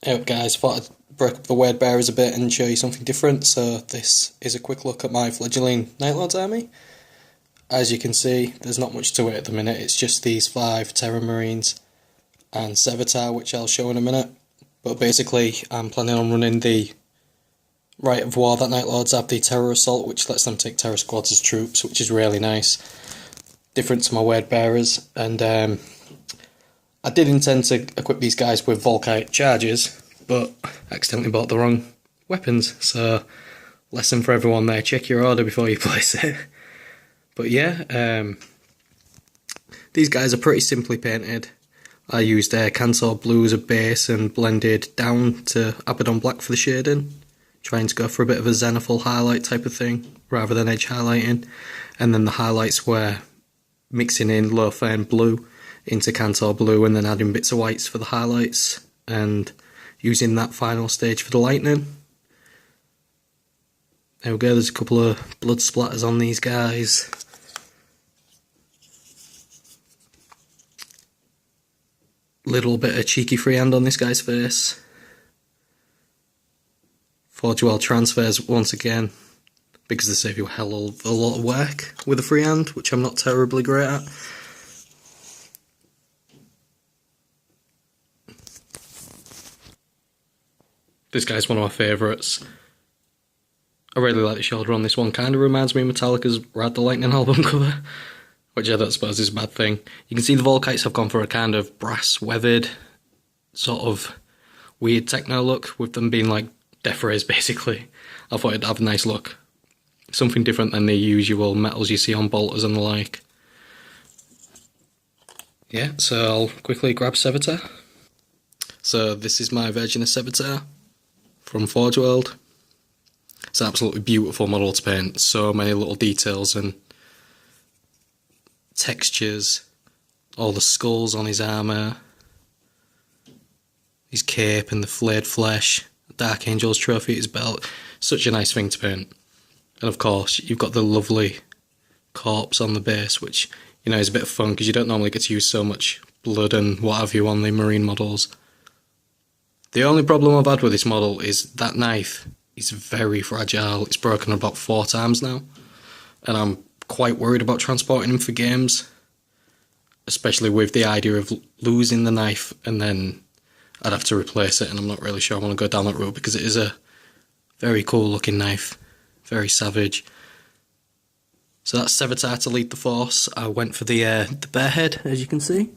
Hey up guys, thought I'd break up the word bearers a bit and show you something different. So this is a quick look at my fledgling Night Lords army. As you can see, there's not much to it at the minute, it's just these 5 Terror Marines and Sevatar, which I'll show in a minute. But basically, I'm planning on running the Rite of War that Night Lords have, the Terror Assault, which lets them take Terror Squads as troops, which is really nice. Different to my word bearers, and I did intend to equip these guys with Volkite charges, but accidentally bought the wrong weapons, so lesson for everyone there, check your order before you place it. But yeah, these guys are pretty simply painted. I used Cantor Blue as a base and blended down to Abaddon Black for the shading, trying to go for a bit of a zenithal highlight type of thing, rather than edge highlighting. And then the highlights were mixing in Lothian Blue into Cantor Blue and then adding bits of whites for the highlights and using that final stage for the lightning. There we go, there's a couple of blood splatters on these guys. Little bit of cheeky freehand on this guy's face. Forge Well transfers once again, because they save you a hell of a lot of work with a freehand, which I'm not terribly great at. This guy's one of my favourites. I really like the shoulder on this one. Kind of reminds me of Metallica's Ride the Lightning album cover, which I don't suppose is a bad thing. You can see the Volkites have gone for a kind of brass weathered, sort of weird techno look, with them being like death rays basically. I thought it'd have a nice look. Something different than the usual metals you see on bolters and the like. Yeah, so I'll quickly grab Sevatar. So this is my version of Sevatar from Forge World. It's an absolutely beautiful model to paint. So many little details and textures. All the skulls on his armour, his cape and the flayed flesh, Dark Angel's trophy at his belt. Such a nice thing to paint. And of course, you've got the lovely corpse on the base, which, you know, is a bit of fun because you don't normally get to use so much blood and what have you on the marine models. The only problem I've had with this model is that knife is very fragile. It's broken about 4 times now, and I'm quite worried about transporting him for games, especially with the idea of losing the knife and then I'd have to replace it, and I'm not really sure I want to go down that route because it is a very cool looking knife, very savage. So that's Sevatar to lead the force. I went for the bear head, as you can see.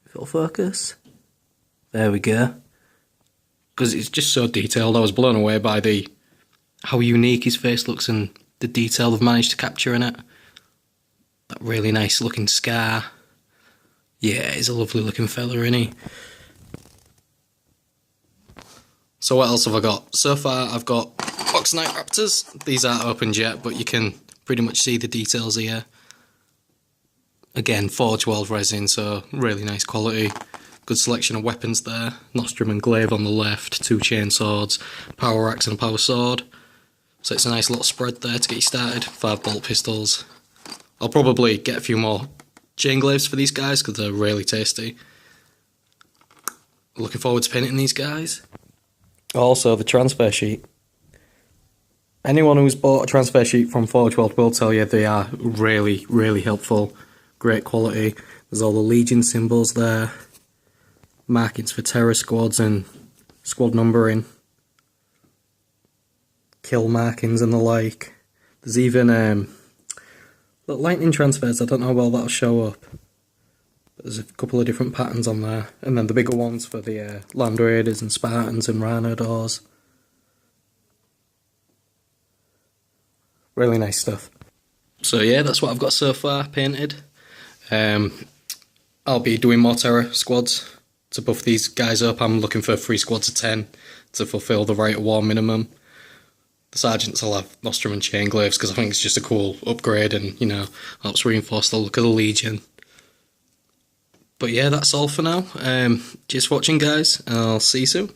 If it'll focus. There we go. Because it's just so detailed. I was blown away by how unique his face looks and the detail they've managed to capture in it. That really nice looking scar. Yeah, he's a lovely looking fella, isn't he? So what else have I got? So far I've got Box Knight Raptors. These aren't opened yet, but you can pretty much see the details here. Again, Forge World resin, so really nice quality. Good selection of weapons there. Nostrum and Glaive on the left, 2 chain swords, power axe and a power sword. So it's a nice little spread there to get you started. 5 bolt pistols. I'll probably get a few more chain glaives for these guys because they're really tasty. Looking forward to painting these guys. Also, the transfer sheet. Anyone who's bought a transfer sheet from Forge World will tell you they are really, really helpful. Great quality. There's all the Legion symbols there. Markings for terror squads and squad numbering, kill markings and the like. There's even lightning transfers. I don't know how well that'll show up, but there's a couple of different patterns on there, and then the bigger ones for the Land Raiders and Spartans and Rhino doors. Really nice stuff. So yeah, that's what I've got so far painted. I'll be doing more terror squads to buff these guys up. I'm looking for 3 squads of 10 to fulfill the Rite of War minimum. The sergeants will have Nostrum and chain glaives because I think it's just a cool upgrade and, you know, helps reinforce the look of the Legion. But yeah, that's all for now. Cheers for watching, guys, and I'll see you soon.